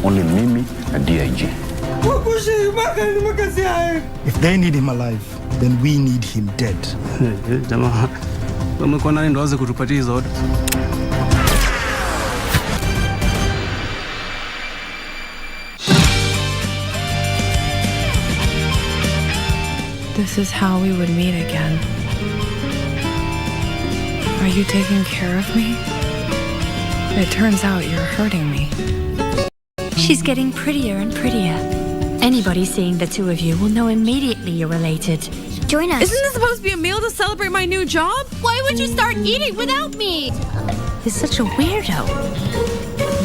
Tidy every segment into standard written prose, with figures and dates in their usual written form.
only Mimi and DIG. If they need him alive, then we need him dead. This is how we would meet again. Are you taking care of me? It turns out you're hurting me. She's getting prettier and prettier. Anybody seeing the two of you will know immediately you're related. Join us. Isn't this supposed to be a meal to celebrate my new job? Why would you start eating without me? He's such a weirdo.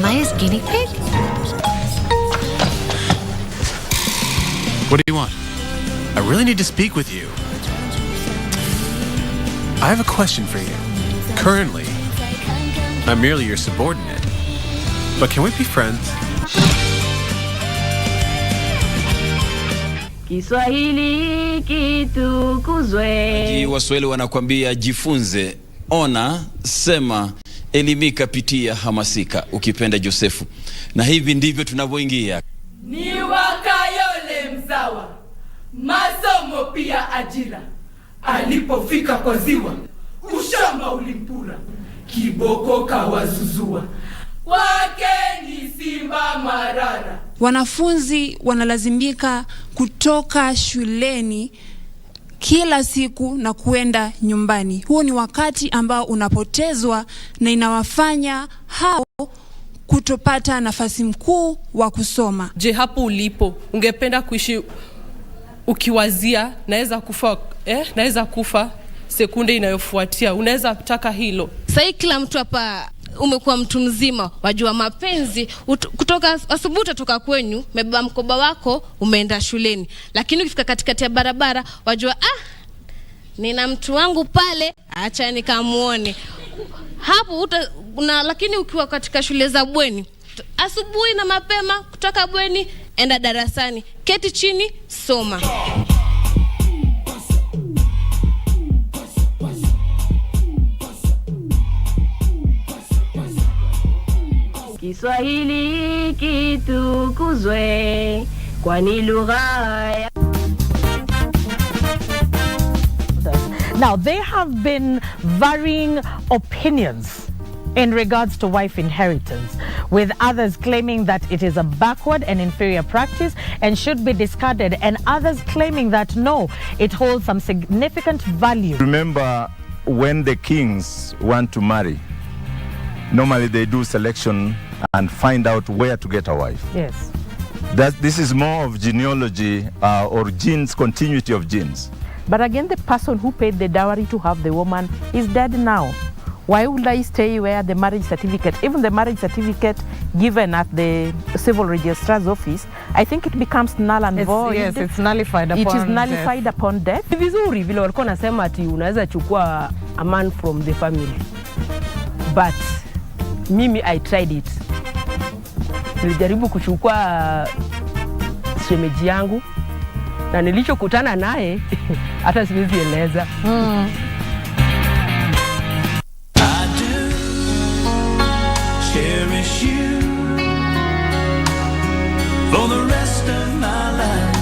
Maya's guinea pig? What do you want? I really need to speak with you. I have a question for you. Currently, I'm merely your subordinate. But can we be friends? Kiswahili kitukuzwe. Waswahili wanakuambia jifunze, ona, sema, elimika, pitia, hamasika, ukipenda Josefu. Na hivi ndivyo tunavyoingia. Ni wakayole mzawa, masomo pia ajira. Alipofika kwa ziwa, ushamba ulimpura, kiboko kawazuzua. Wake ni simba marara. Wanafunzi wanalazimika kutoka shuleni kila siku na kuenda nyumbani. Huo ni wakati ambao unapotezwa na inawafanya hao kutopata nafasi mkuu wa kusoma. Je, hapo ulipo ungependa kuishi ukiwazia naweza kufa sekunde inayofuatia? Unaweza kutaka hilo? Sasa kila mtu hapa umekuwa mtu mzima, wajua mapenzi, kutoka asubuhi utatoka kwenyu, umebeba mkoba wako, umeenda shuleni. Lakini ukifika katikati ya barabara, wajua nina mtu wangu pale, acha nikamuone. Hapo lakini ukiwa katika shule za bweni, asubuhi na mapema kutoka bweni, enda darasani, keti chini, soma. Kiswahili kitukuzwe, kwani lugha. Now, there have been varying opinions in regards to wife inheritance, with others claiming that it is a backward and inferior practice and should be discarded, and others claiming that no, it holds some significant value. Remember, when the kings want to marry, normally they do selection and find out where to get a wife. Yes. This is more of genealogy or genes, continuity of genes. But again, the person who paid the dowry to have the woman is dead now. Why would I stay where the marriage certificate, even the marriage certificate given at the civil registrar's office, I think it becomes null and void. Yes, it's nullified upon death. It is nullified upon death. Ni vizuri vile walikuwa nasema ati unaweza chukua a man from the family. But mimi I tried it. Nilijaribu kuchukua shemeji yangu na nilichokutana naye hata siwezi eleza. I do cherish you for the rest of my life.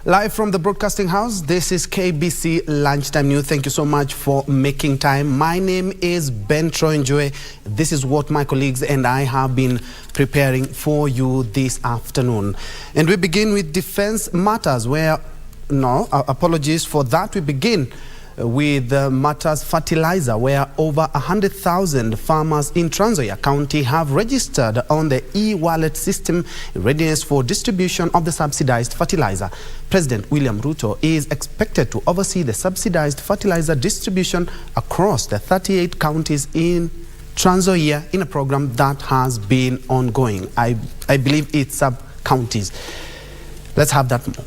Live from the broadcasting house, this is KBC Lunchtime News. Thank you so much for making time. My name is Njue. This is what my colleagues and I have been preparing for you this afternoon. And we begin with defense matters where, apologies for that. We begin with matters fertilizer, where over 100,000 farmers in Trans Nzoia County have registered on the e-wallet system in readiness for distribution of the subsidized fertilizer. President William Ruto is expected to oversee the subsidized fertilizer distribution across the 38 counties in Trans Nzoia in a program that has been ongoing. I believe it's sub-counties. Let's have that more.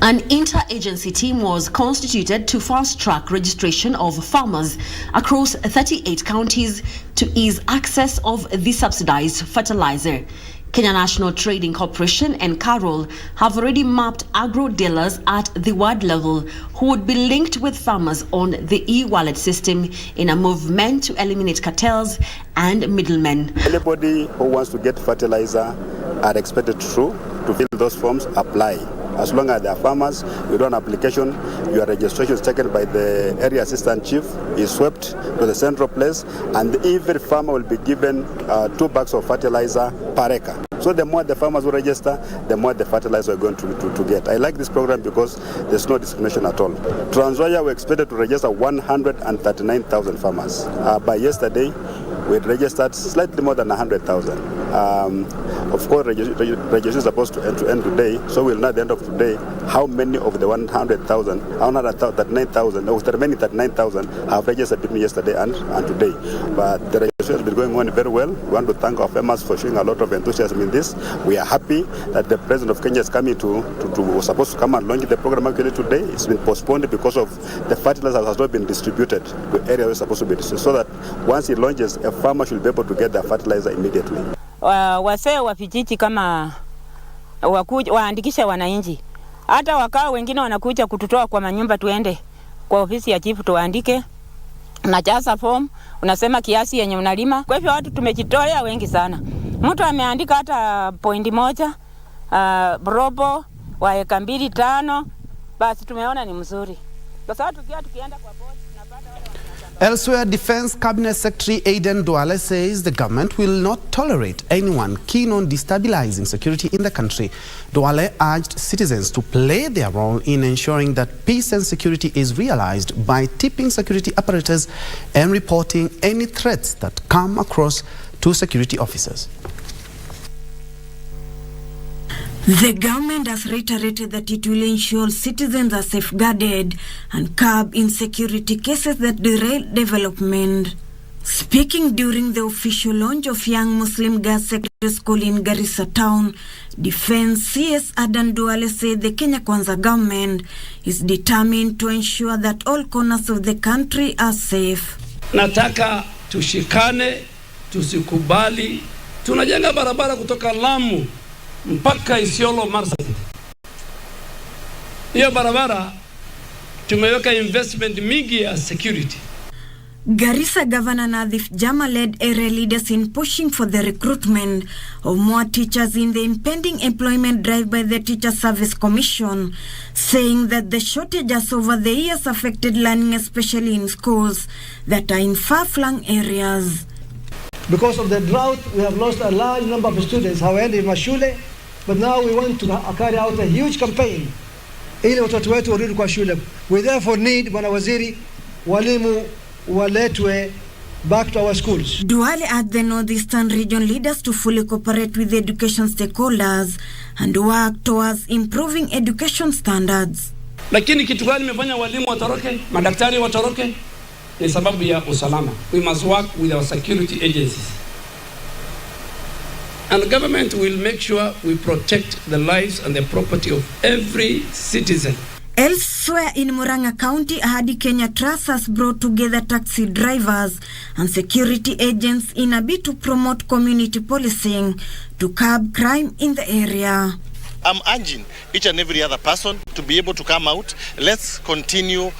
An interagency team was constituted to fast-track registration of farmers across 38 counties to ease access of the subsidized fertilizer. Kenya National Trading Corporation and Carol have already mapped agro dealers at the ward level who would be linked with farmers on the e-wallet system in a movement to eliminate cartels and middlemen. Anybody who wants to get fertilizer are expected to fill those forms, apply. As long as they are farmers, you do an application, your registration is taken by the area assistant chief, is swept to the central place, and every farmer will be given 2 bags of fertilizer per acre. So the more the farmers will register, the more the fertilizer we're going to get. I like this program because there's no discrimination at all. Trans Nzoia, we expected to register 139,000 farmers. By yesterday, we registered slightly more than 100,000. Of course, registration is supposed to end today, so we'll know at the end of today how many of the 139,000, or the remaining 39,000 have registered between yesterday and today. But the registration has been going on very well. We want to thank our farmers for showing a lot of enthusiasm in this. We are happy that the President of Kenya is coming was supposed to come and launch the program actually today. It's been postponed because of the fertilizer has not been distributed to areas where it's supposed to be distributed, so that once he launches, a farmer should be able to get their fertilizer immediately. Wasee wa vijiji kama waandikisha wananchi. Hata wakao wengine wanakuja kututoa kwa manyumba tuende kwa ofisi ya chifu tuandike. Unajaza form, unasema kiasi yenye unalima. Kwa hivyo watu tumejitolea wengi sana. Mtu ameandika hata pointi 1, robo wa eka 2-5, basi tumeona ni mzuri. Kwa sababu tukienda kwa board tunapata wale. Elsewhere, Defense Cabinet Secretary Aden Duale says the government will not tolerate anyone keen on destabilizing security in the country. Duale urged citizens to play their role in ensuring that peace and security is realized by tipping security apparatus and reporting any threats that come across to security officers. The government has reiterated that it will ensure citizens are safeguarded and curb insecurity cases that derail development. Speaking during the official launch of Young Muslim Girls Secondary School in Garissa Town, Defense CS Aden Duale said the Kenya Kwanza government is determined to ensure that all corners of the country are safe. Nataka tushikane, tusikubali. Tunajenga barabara kutoka Lamu mpaka Isiolo Marsabit. Hiyo barabara tumeweka investment mingi ya security. Garissa Governor Nadhif Jama led area leaders in pushing for the recruitment of more teachers in the impending employment drive by the Teacher Service Commission, saying that the shortages over the years affected learning, especially in schools that are in far-flung areas. Because of the drought, we have lost a large number of students however in mashule, but now we want to carry out a huge campaign ili watoto wetu warudi kwa shule. We therefore need, Bwana Waziri, walimu waletwe back to our schools. Duale urged the Northeastern region leaders to fully cooperate with the education stakeholders and work towards improving education standards. Lakini kitu gani imefanya walimu watoroke, madaktari watoroke? Ni sababu ya usalama. We must work with our security agencies. And the government will make sure we protect the lives and the property of every citizen. Elsewhere in Murang'a County, Ahadi Kenya Trust has brought together taxi drivers and security agents in a bid to promote community policing to curb crime in the area. I'm urging each and every other person to be able to come out. Let's continue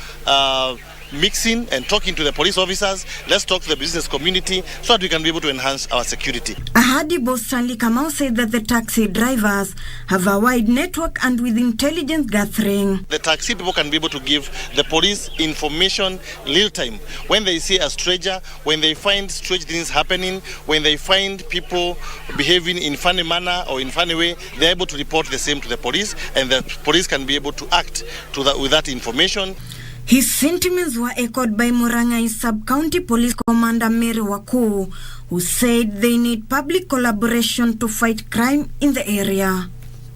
mixing and talking to the police officers. Let's talk to the business community so that we can be able to enhance our security. Ahadi boss Stanley Kamau said that the taxi drivers have a wide network and with intelligence gathering. The taxi people can be able to give the police information real time. When they see a stranger, when they find strange things happening, when they find people behaving in funny manner or in funny way, they're able to report the same to the police, and the police can be able to act with that information. His sentiments were echoed by Murang'a Sub-County Police Commander Mary Waku, who said they need public collaboration to fight crime in the area.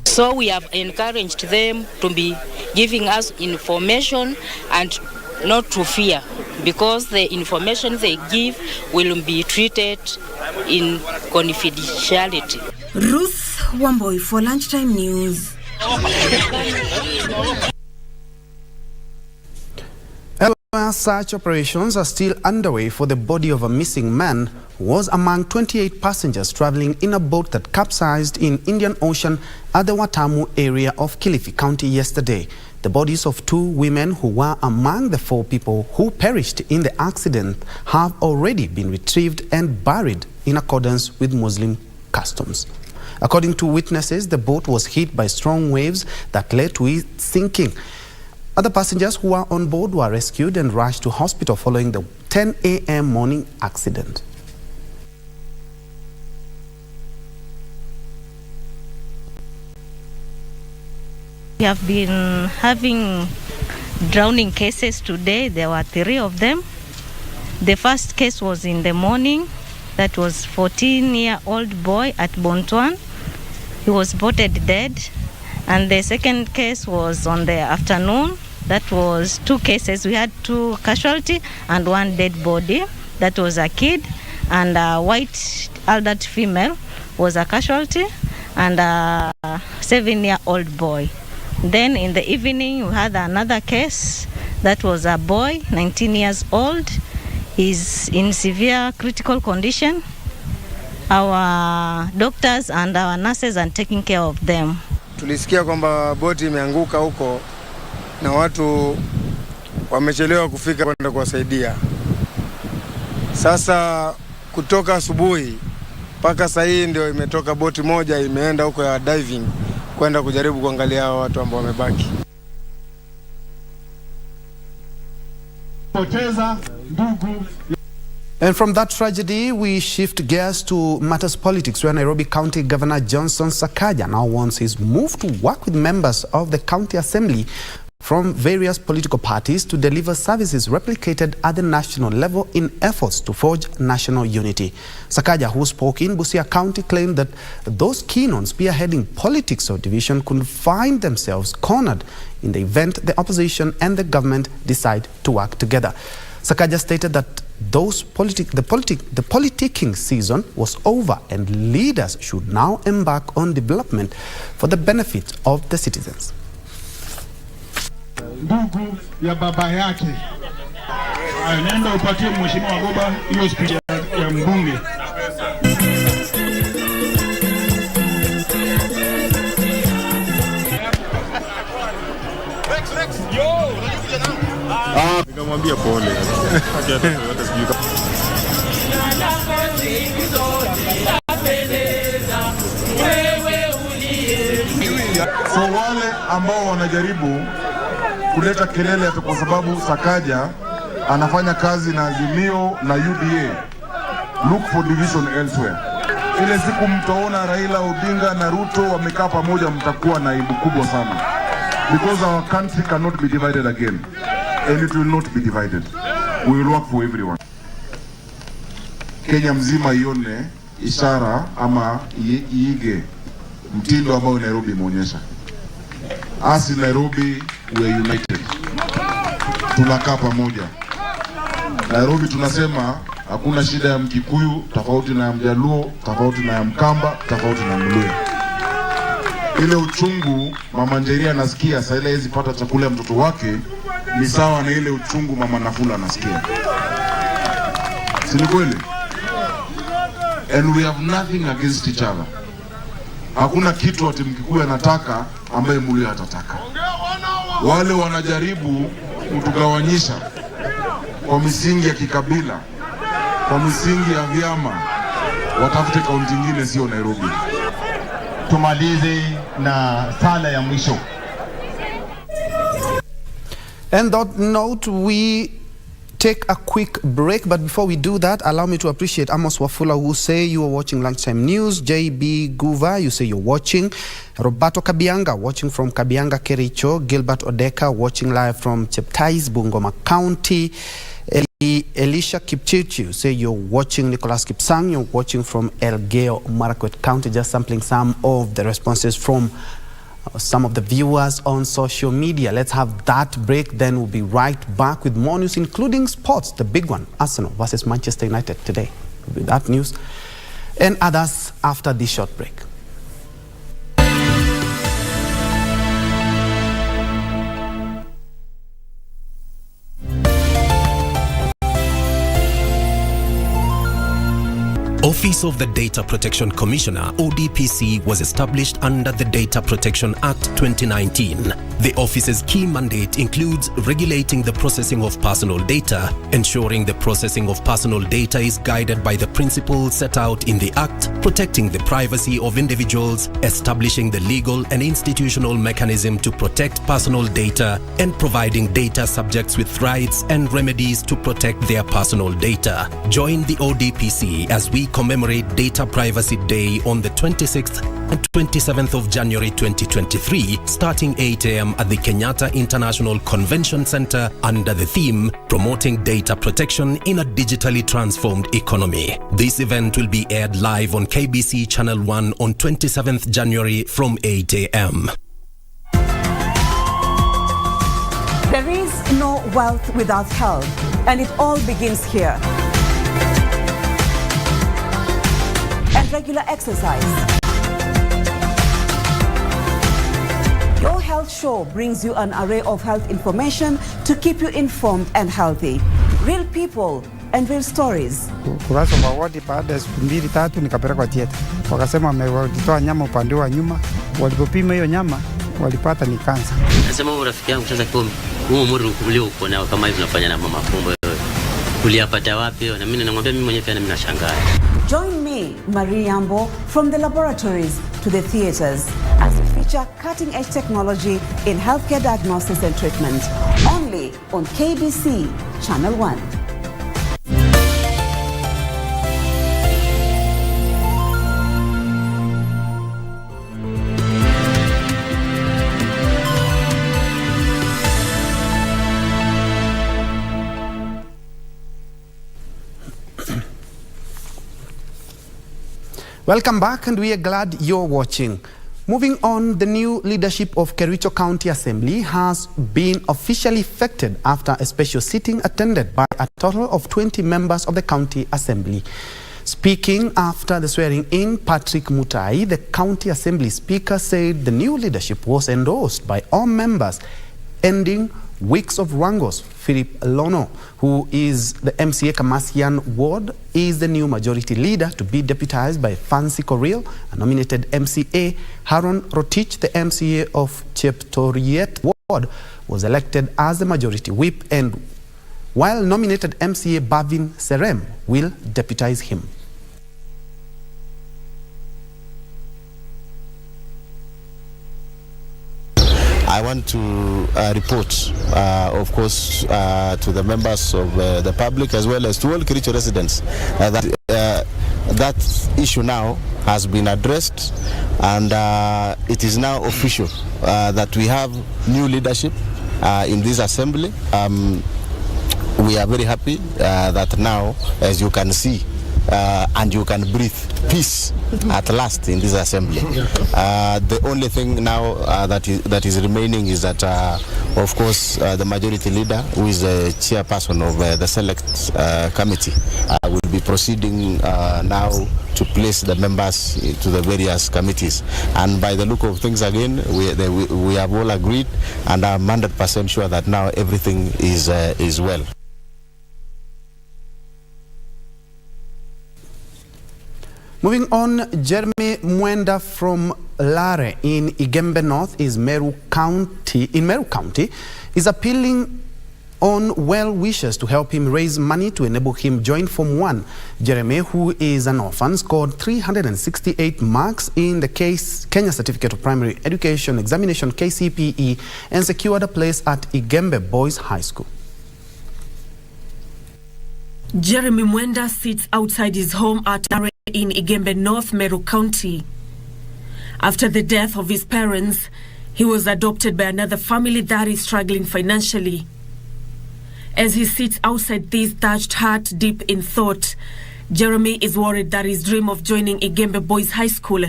So we have encouraged them to be giving us information and not to fear, because the information they give will be treated in confidentiality. Ruth Wamboi for Lunchtime News. Search operations are still underway for the body of a missing man who was among 28 passengers traveling in a boat that capsized in Indian Ocean at the Watamu area of Kilifi County yesterday. The bodies of 2 women who were among the 4 people who perished in the accident have already been retrieved and buried in accordance with Muslim customs. According to witnesses, the boat was hit by strong waves that led to it sinking. Other passengers who were on board were rescued and rushed to hospital following the 10 a.m. morning accident. We have been having drowning cases today. There were 3 of them. The first case was in the morning. That was 14-year-old boy at Bontwan. He was spotted dead. And the second case was on the afternoon. That was 2 cases. We had 2 casualty and 1 dead body. That was a kid, and a white adult female was a casualty, and a 7-year-old boy. Then in the evening we had another case. That was a boy, 19 years old. He's in severe critical condition. Our doctors and our nurses are taking care of them. Tulisikia kwamba boti imeanguka huko na watu wamechelewa kufika kwenda kuwasaidia. Sasa kutoka asubuhi mpaka sasa hii ndio imetoka boti moja imeenda huko ya diving kwenda kujaribu kuangalia watu ambao wamebaki. And from that tragedy, we shift gears to matters politics, where Nairobi County Governor Johnson Sakaja now wants his move to work with members of the county assembly from various political parties to deliver services replicated at the national level in efforts to forge national unity. Sakaja, who spoke in Busia County, claimed that those keen on spearheading politics of division could find themselves cornered in the event the opposition and the government decide to work together. Sakaja stated that the politicking season was over and leaders should now embark on development for the benefit of the citizens. Ndugu ya baba yake nenda upatie mheshimiwa Goba hiyo speech ya mbunge. Nikamwambia pole. So wale ambao wanajaribu kuleta kelele kwa sababu Sakaja anafanya kazi na Azimio na UDA, look for division elsewhere. Ile siku mtaona Raila Odinga na Ruto wamekaa pamoja, mtakuwa na aibu kubwa sana, because our country cannot be divided again, and it will not be divided. We will work for everyone. Kenya mzima ione ishara ama iige mtindo ambao Nairobi imeonyesha. As in Nairobi, we are united. Tunakaa pamoja. Nairobi tunasema hakuna shida ya Mkikuyu tofauti na ya Mjaluo, tofauti na ya Mkamba, tofauti na Mluo. Ile uchungu Mama Njeri anasikia sasa ile hizi pata chakula ya mtoto wake ni sawa na ile uchungu Mama Nafula anasikia. Si ni kweli? And we have nothing against each other. Hakuna kitu ati Mkikuyu anataka ambaye Mluo atataka. Wale wanajaribu kutugawanyisha kwa misingi ya kikabila, kwa misingi ya vyama, watafute kaunti nyingine sio Nairobi. Tumalize na sala ya mwisho. And that note, we take a quick break, but before we do that, allow me to appreciate Amos Wafula, who say you are watching Lunchtime News. JB Guva, you say you're watching. Roberto Kabianga, watching from Kabianga, Kericho. Gilbert Odeka, watching live from Cheptais, Bungoma County. Elisha Kipchichu, say you're watching. Nicholas Kipsang, you're watching from Elgeyo Marakwet County. Just sampling some of the responses from some of the viewers on social media. Let's have that break, then we'll be right back with more news, including sports, the big one, Arsenal versus Manchester United today. With that news and others after this short break. Office of the Data Protection Commissioner, ODPC, was established under the Data Protection Act 2019. The office's key mandate includes regulating the processing of personal data, ensuring the processing of personal data is guided by the principles set out in the Act, protecting the privacy of individuals, establishing the legal and institutional mechanism to protect personal data, and providing data subjects with rights and remedies to protect their personal data. Join the ODPC as we commemorate Data Privacy Day on the 26th and 27th of January 2023, starting 8 a.m. at the Kenyatta International Convention Center under the theme, Promoting Data Protection in a Digitally Transformed Economy. This event will be aired live on KBC Channel 1 on 27th January from 8 a.m. There is no wealth without health, and it all begins here. And regular exercise. Your Health Show brings you an array of health information to keep you informed and healthy. Real people and real stories. Kurasa wa wadi baada ya siku 2-3 nikapelekwa theater. Wakasema wametoa nyama upande wa nyuma, walipopima hiyo nyama walipata ni kansa. Nasema wewe rafiki yangu sasa kwa umri ulio uko nao kama hivi unafanya na mama fumbo wewe. Uliyapata wapi? Na mimi namwambia mimi mwenyewe pia ninashangaa. Join me, Marie Yambo, from the laboratories to the theaters as we feature cutting-edge technology in healthcare diagnosis and treatment. Only on KBC Channel 1. Welcome back, and we are glad you're watching. Moving on, the new leadership of Kericho County Assembly has been officially effected after a special sitting attended by a total of 20 members of the County Assembly. Speaking after the swearing-in, Patrick Mutai, the County Assembly Speaker, said the new leadership was endorsed by all members, ending weeks of wrangles. Philip Lono, who is the MCA Kamasian Ward, is the new majority leader to be deputized by Fancy Coril, a nominated MCA. Haron Rotich, the MCA of Cheptoriet Ward, was elected as the majority whip, and while nominated MCA Bavin Serem will deputize him. I want to report, of course, to the members of the public as well as to all Kericho residents that issue now has been addressed, and it is now official that we have new leadership in this assembly. We are very happy that now, as you can see, and you can breathe peace at last in this assembly. The only thing now that is remaining is that, of course, the majority leader, who is the chairperson of the select committee, will be proceeding now to place the members to the various committees. And by the look of things again, we have all agreed, and I'm 100% sure that now everything is well. Moving on, Jeremy Mwenda from Lare in Igembe North in Meru County is appealing on well-wishers to help him raise money to enable him join Form 1. Jeremy, who is an orphan, scored 368 marks in the Kenya Certificate of Primary Education Examination KCPE and secured a place at Igembe Boys High School. Jeremy Mwenda sits outside his home at Lare in Igembe North, Meru County. After the death of his parents, he was adopted by another family that is struggling financially. As he sits outside this thatched hut deep in thought, Jeremy is worried that his dream of joining Igembe Boys High School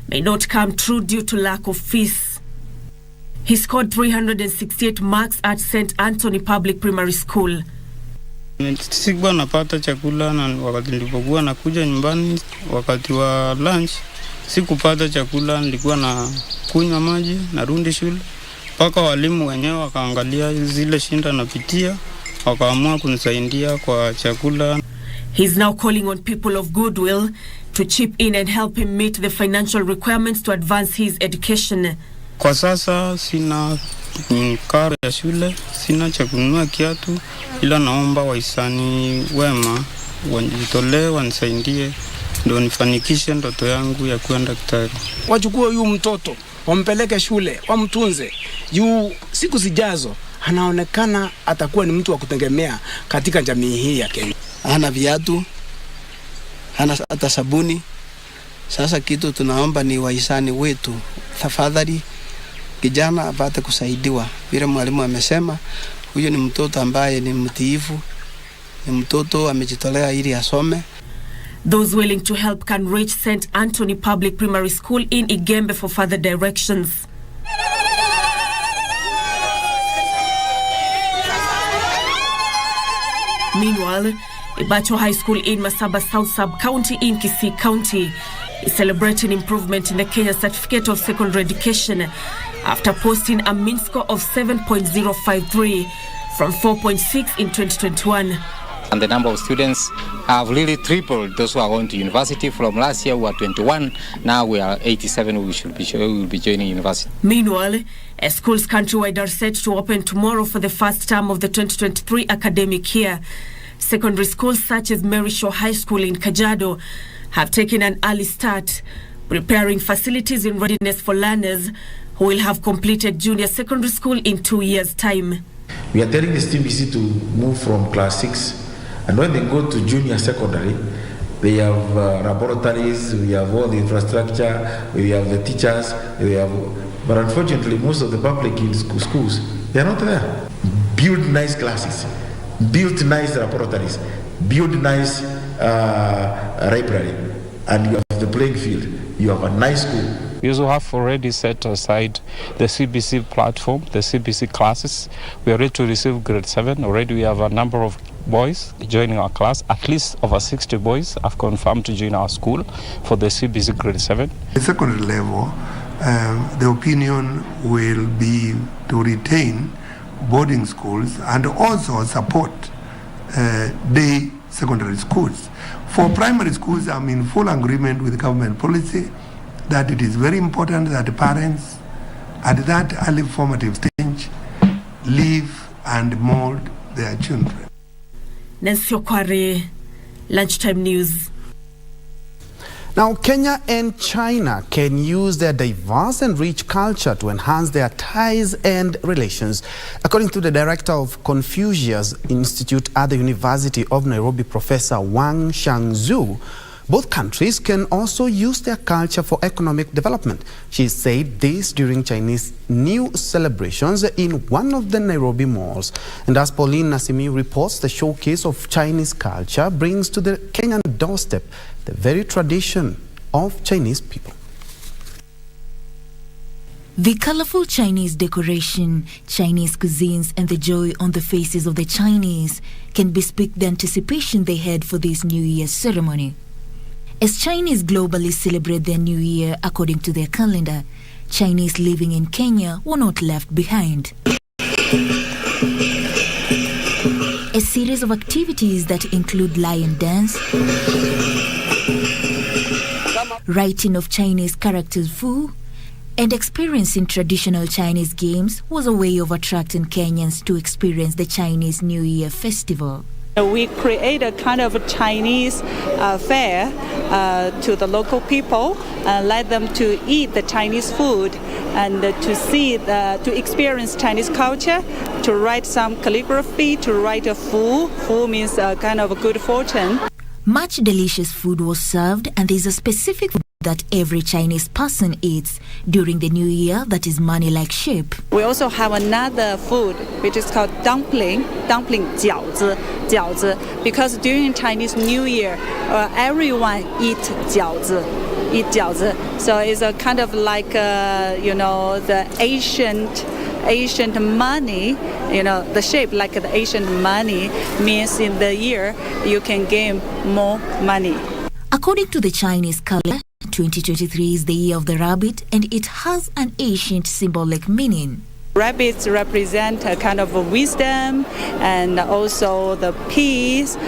may not come true due to lack of fees. He scored 368 marks at St. Anthony Public Primary School. Sikuwa napata chakula na wakati nilipokuwa nakuja nyumbani wakati wa lunch sikupata chakula, nilikuwa na kunywa maji na rudi shule. Paka walimu wenyewe wakaangalia zile shinda napitia, wakaamua kunisaidia kwa chakula. He's now calling on people of goodwill to chip in and help him meet the financial requirements to advance his education. Kwa sasa sina karo ya shule, sina cha kununua kiatu, ila naomba wahisani wema wajitolee wanisaidie ndio nifanikishe ndoto yangu ya kuwa daktari. Wachukue huyu mtoto, wampeleke shule, wamtunze. Juu siku zijazo anaonekana atakuwa ni mtu wa kutegemea katika jamii hii ya Kenya. Hana viatu, hana hata sabuni. Sasa kitu tunaomba ni wahisani wetu, tafadhali kijana apate kusaidiwa. Vile mwalimu amesema, huyo ni mtoto ambaye ni mtiifu, ni mtoto amejitolea ili asome. Those willing to help can reach St. Anthony Public Primary School in Igembe for further directions. Meanwhile, Ibacho High School in Masaba South Sub-County in Kisii County is celebrating improvement in the Kenya Certificate of Secondary Education after posting a mean score of 7.053 from 4.6 in 2021. And the number of students have really tripled. Those who are going to university from last year, we were 21. Now we are 87. We will be joining university. Meanwhile, schools countrywide are set to open tomorrow for the first term of the 2023 academic year. Secondary schools such as Mary Shaw High School in Kajiado have taken an early start, preparing facilities in readiness for learners who will have completed junior secondary school in 2 years' time. We are telling the STBC to move from class 6. And when they go to junior secondary, they have laboratories, we have all the infrastructure, we have the teachers, but unfortunately most of the public in schools, they are not there. Build nice classes, build nice laboratories, build nice library, and you have the playing field, you have a nice school. We also have already set aside the CBC platform, the CBC classes. We are ready to receive grade 7. Already we have a number of boys joining our class. At least over 60 boys have confirmed to join our school for the CBC grade 7. At secondary level, the opinion will be to retain boarding schools and also support day secondary schools. For primary schools, I'm in full agreement with government policy that it is very important that parents at that early formative stage live and mold their children. Nancy Okware, Lunchtime News. Now, Kenya and China can use their diverse and rich culture to enhance their ties and relations. According to the director of Confucius Institute at the University of Nairobi, Professor Wang Shangzhu, both countries can also use their culture for economic development. She said this during Chinese New celebrations in one of the Nairobi malls. And as Pauline Nasimi reports, the showcase of Chinese culture brings to the Kenyan doorstep the very tradition of Chinese people. The colorful Chinese decoration, Chinese cuisines, and the joy on the faces of the Chinese can bespeak the anticipation they had for this New Year's ceremony. As Chinese globally celebrate their New Year according to their calendar, Chinese living in Kenya were not left behind. A series of activities that include lion dance, writing of Chinese characters Fu, and experiencing traditional Chinese games was a way of attracting Kenyans to experience the Chinese New Year festival. We create a kind of a Chinese fair to the local people, let them to eat the Chinese food and to see, to experience Chinese culture, to write some calligraphy, to write a Fu. Fu means a kind of a good fortune. Much delicious food was served, and there's a specific food that every Chinese person eats during the New Year that is money-like shape. We also have another food which is called dumpling, jiaozi, because during Chinese New Year, everyone eats jiaozi. eat 饺子. So it's a kind of like, the ancient money, the shape like the ancient money means in the year you can gain more money. According to the Chinese calendar, 2023 is the year of the rabbit, and it has an ancient symbolic meaning. Rabbits represent a kind of wisdom and also the peace.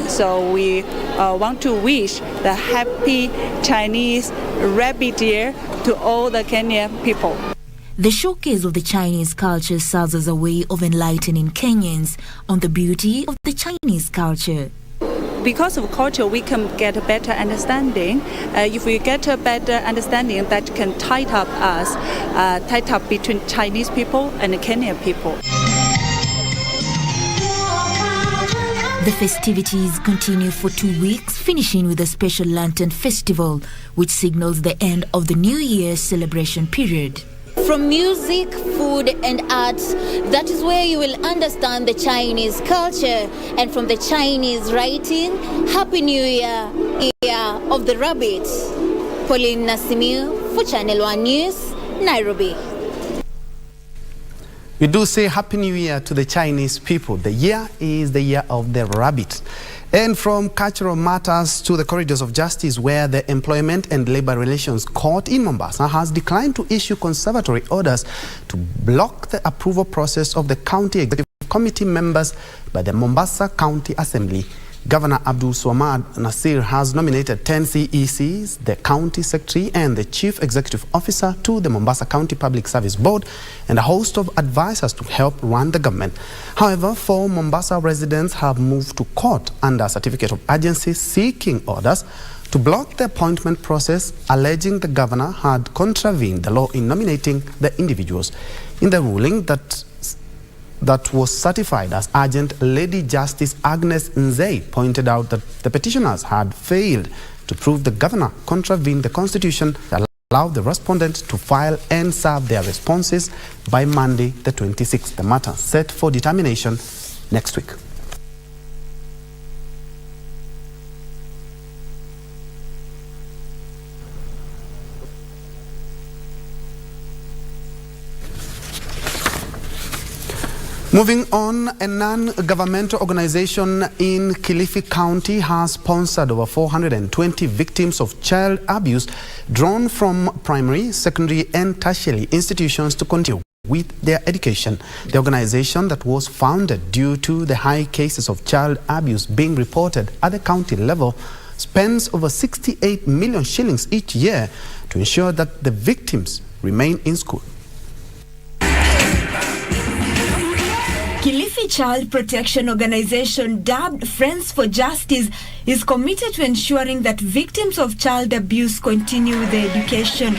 So we want to wish the happy Chinese Rabbit Year to all the Kenyan people. The showcase of the Chinese culture serves as a way of enlightening Kenyans on the beauty of the Chinese culture. Because of culture, we can get a better understanding. If we get a better understanding, that can tie up between Chinese people and Kenyan people. The festivities continue for 2 weeks, finishing with a special Lantern Festival, which signals the end of the New Year celebration period. From music, food and arts, that is where you will understand the Chinese culture. And from the Chinese writing, Happy New Year, Year of the Rabbit. Pauline Nasimiu for Channel 1 News, Nairobi. We do say Happy New Year to the Chinese people. The year is the year of the rabbit. And from cultural matters to the corridors of justice, where the Employment and Labor Relations Court in Mombasa has declined to issue conservatory orders to block the approval process of the County Executive Committee members by the Mombasa County Assembly. Governor Abdul Swamad Nasir has nominated 10 CECs, the County Secretary and the Chief Executive Officer to the Mombasa County Public Service Board and a host of advisors to help run the government. However, 4 Mombasa residents have moved to court under a certificate of urgency seeking orders to block the appointment process, alleging the governor had contravened the law in nominating the individuals. In the ruling that was certified as urgent, Lady Justice Agnes Nzei pointed out that the petitioners had failed to prove the governor contravened the constitution that allowed the respondent to file and serve their responses by Monday the 26th. The matter set for determination next week. Moving on, a non-governmental organization in Kilifi County has sponsored over 420 victims of child abuse drawn from primary, secondary and tertiary institutions to continue with their education. The organization, that was founded due to the high cases of child abuse being reported at the county level, spends over 68 million shillings each year to ensure that the victims remain in school. Kilifi Child Protection Organization, dubbed Friends for Justice, is committed to ensuring that victims of child abuse continue with their education.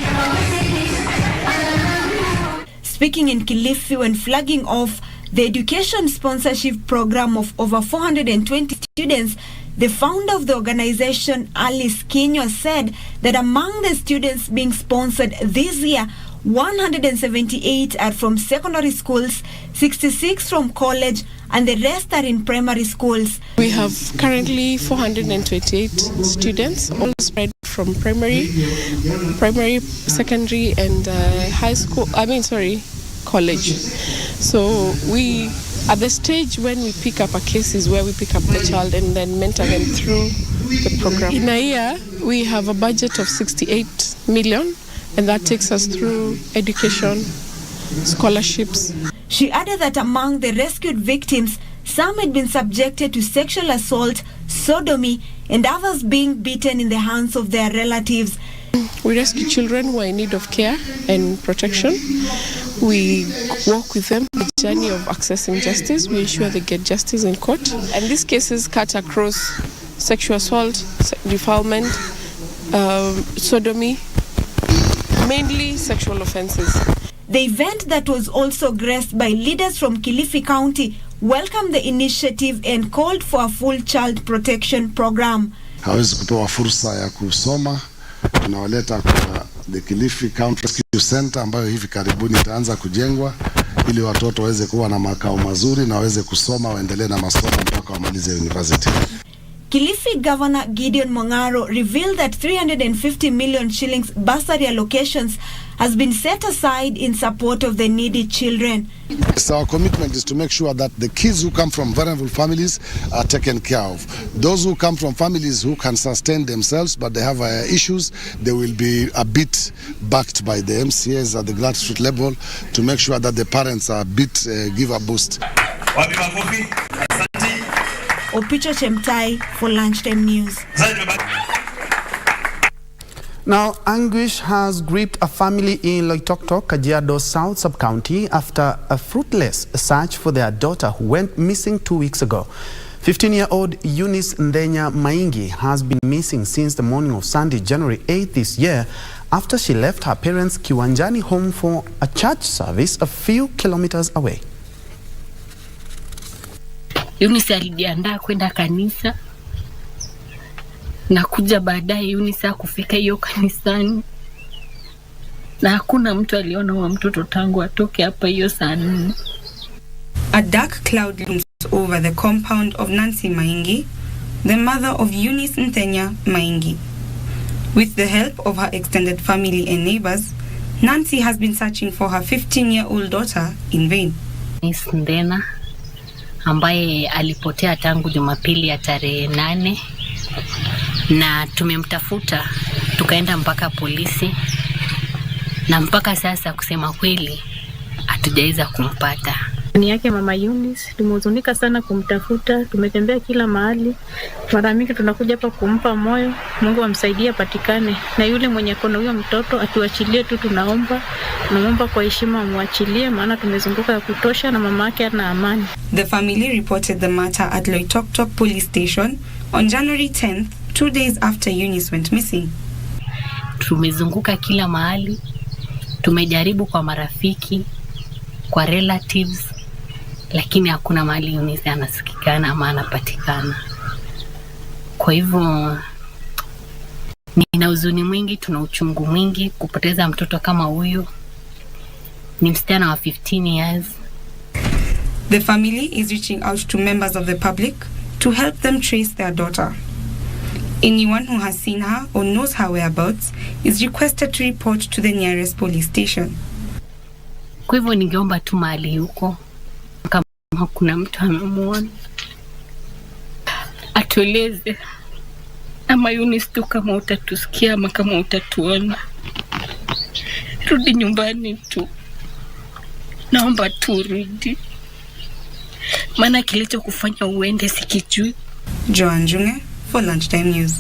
Speaking in Kilifi when flagging off the education sponsorship program of over 420 students, the founder of the organization, Alice Njue, said that among the students being sponsored this year, 178 are from secondary schools, 66 from college, and the rest are in primary schools. We have currently 428 students, all spread from primary, secondary, and college. So we, at the stage when we pick up a case is where we pick up the child and then mentor them through the program. In a year, we have a budget of 68 million. And that takes us through education, scholarships. She added that among the rescued victims, some had been subjected to sexual assault, sodomy, and others being beaten in the hands of their relatives. We rescue children who are in need of care and protection. We walk with them the journey of accessing justice. We ensure they get justice in court. And these cases cut across sexual assault, defilement, sodomy, mainly sexual offenses. The event, that was also graced by leaders from Kilifi County, welcomed the initiative and called for a full child protection program. Hawezi kupewa fursa ya kusoma, tunawaleta kwa the Kilifi County Rescue Center ambayo hivi karibuni itaanza kujengwa ili watoto waweze kuwa na makao mazuri na waweze kusoma, waendelee na masomo mpaka wamalize university. Kilifi Governor Gideon Mongaro revealed that 350 million shillings bursary allocations has been set aside in support of the needy children. So our commitment is to make sure that the kids who come from vulnerable families are taken care of. Those who come from families who can sustain themselves but they have issues, they will be a bit backed by the MCAs at the grassroots level to make sure that the parents are a bit give a boost. Opicho Chemtai for Lunchtime News. Now, anguish has gripped a family in Loitoktok, Kajiado South Sub-County after a fruitless search for their daughter who went missing 2 weeks ago. 15-year-old Eunice Ndenya Maingi has been missing since the morning of Sunday, January 8 this year, after she left her parents' Kiwanjani home for a church service a few kilometers away. Eunice alijiandaa kwenda kanisa na kuja baadaye Eunice kufika hiyo kanisani na hakuna mtu aliona wa mtoto tangu atoke hapa hiyo saa 4. A dark cloud looms over the compound of Nancy Maingi, the mother of Eunice Ndenya Maingi. With the help of her extended family and neighbors, Nancy has been searching for her 15-year-old daughter in vain. Miss Ndena ambaye alipotea tangu Jumapili ya tarehe 8 na tumemtafuta tukaenda mpaka polisi na mpaka sasa kusema kweli hatujaweza kumpata. Ni yake mama Eunice, tumehuzunika sana kumtafuta, tumetembea kila mahali. Mara mingi tunakuja hapa kumpa moyo, Mungu amsaidie apatikane. Na yule mwenye kono huyo mtoto atuachilie tu, tunaomba kwa heshima amwachilie maana tumezunguka kutosha na mama yake ana amani. The family reported the matter at Loitoktok police station on January 10th, 2 days after Eunice went missing. Tumezunguka kila mahali, tumejaribu kwa marafiki, kwa relatives, lakini hakuna mahali Eunice anasikikana ama anapatikana. Kwa hivyo nina huzuni mwingi, tuna uchungu mwingi kupoteza mtoto kama huyu. Ni msichana wa 15 years. The family is reaching out to members of the public to help them trace their daughter. Anyone who has seen her or knows her whereabouts is requested to report to the nearest police station. Kwa hivyo ningeomba tu mahali huko kama kuna mtu amemuona atueleze, ama Eunice tu kama utatusikia ama kama utatuona, rudi nyumbani tu, naomba tu rudi, maana kilicho kufanya uende sikijui. Njue for Lunchtime News.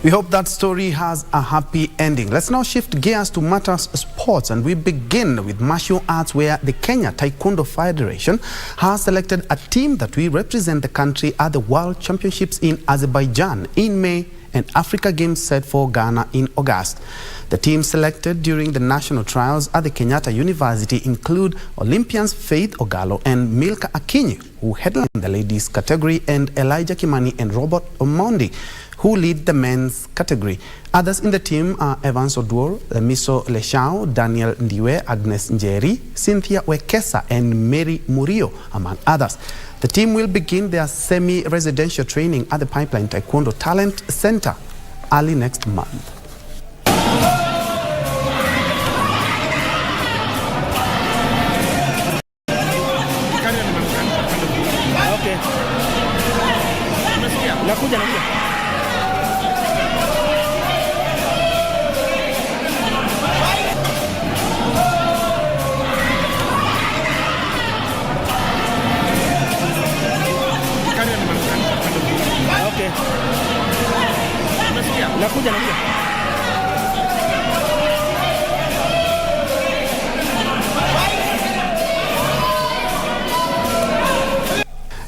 We hope that story has a happy ending. Let's now shift gears to matters sports, and we begin with martial arts, where the Kenya Taekwondo Federation has selected a team that will represent the country at the World Championships in Azerbaijan in May and Africa Games set for Ghana in August. The team selected during the national trials at the Kenyatta University include Olympians Faith Ogalo and Milka Akinyi, who headline the ladies category, and Elijah Kimani and Robert Omondi, who lead the men's category. Others in the team are Evans Oduor, Miso Leshao, Daniel Njue, Agnes Njeri, Cynthia Wekesa, and Mary Murio, among others. The team will begin their semi-residential training at the Pipeline Taekwondo Talent Center early next month.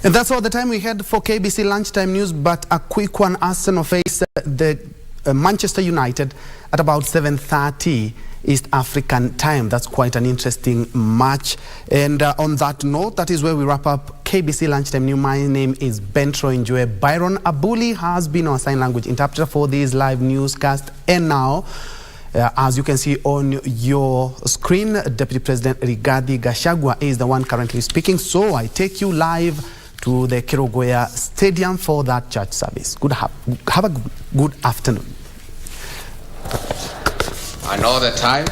And that's all the time we had for KBC Lunchtime News, but a quick one. Arsenal face the Manchester United at about 7:30 East African time. That's quite an interesting match. And on that note, that is where we wrap up KBC Lunchtime News. My name is Njue. Byron Abuli has been our sign language interpreter for this live newscast. And now, as you can see on your screen, Deputy President Rigathi Gachagua is the one currently speaking. So I take you live to to the Kirogoya Stadium for that church service. Have a good afternoon. I know the time.